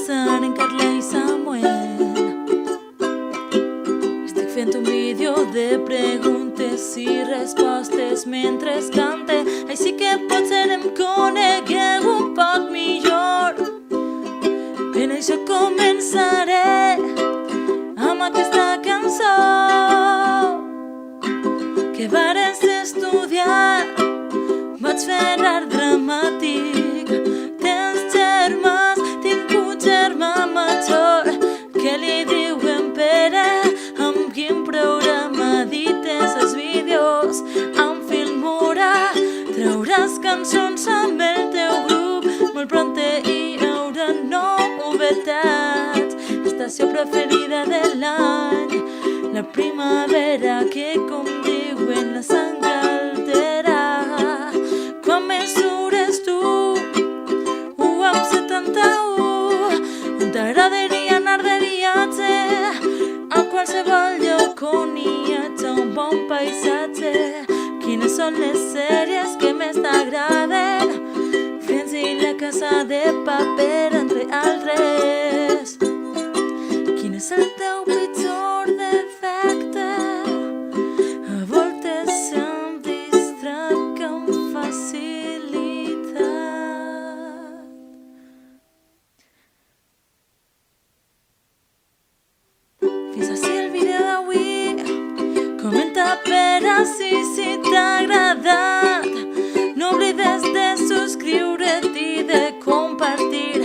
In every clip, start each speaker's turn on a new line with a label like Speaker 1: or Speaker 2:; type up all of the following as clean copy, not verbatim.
Speaker 1: pensant en Carla i Samuel. Estic fent un vídeo de preguntes i respostes mentre cante, així que potser em conegueu un poc millor. Per això començaré amb aquesta cançó que vares estudiar. Vaig fer art dramàtic. Tens germans, tinc un germà major que li diuen Pere, amb quin programa edites els vídeos amb Filmora. Trauràs cançons amb el teu grup, molt pronte hi haurà novetats. Estació preferida de l'any, la primavera que, com diuen, la sang altera. Quan mesures tu 1,71, on t'agradaria anar de viatge? A qualsevol lloc on hi hagi un bon paisatge. Quines són les sèries que més t'agraden? Friends i La Casa de Paper, entre altres. Quin és el teu pitjor defecte? A voltes em distrac amb facilitat. Fins ací el vídeo d'avui. Comenta per ací si t'ha agradat. No oblides de subscriure't i de compartir.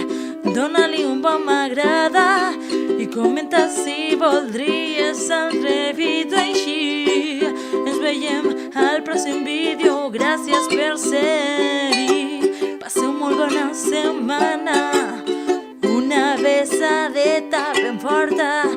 Speaker 1: Dóna-li un bon m'agrada i comenta si voldries altre vídeo així. Ens veiem al pròxim vídeo. Gràcies per ser-hi. Passeu molt bona setmana. Una besadeta ben forta.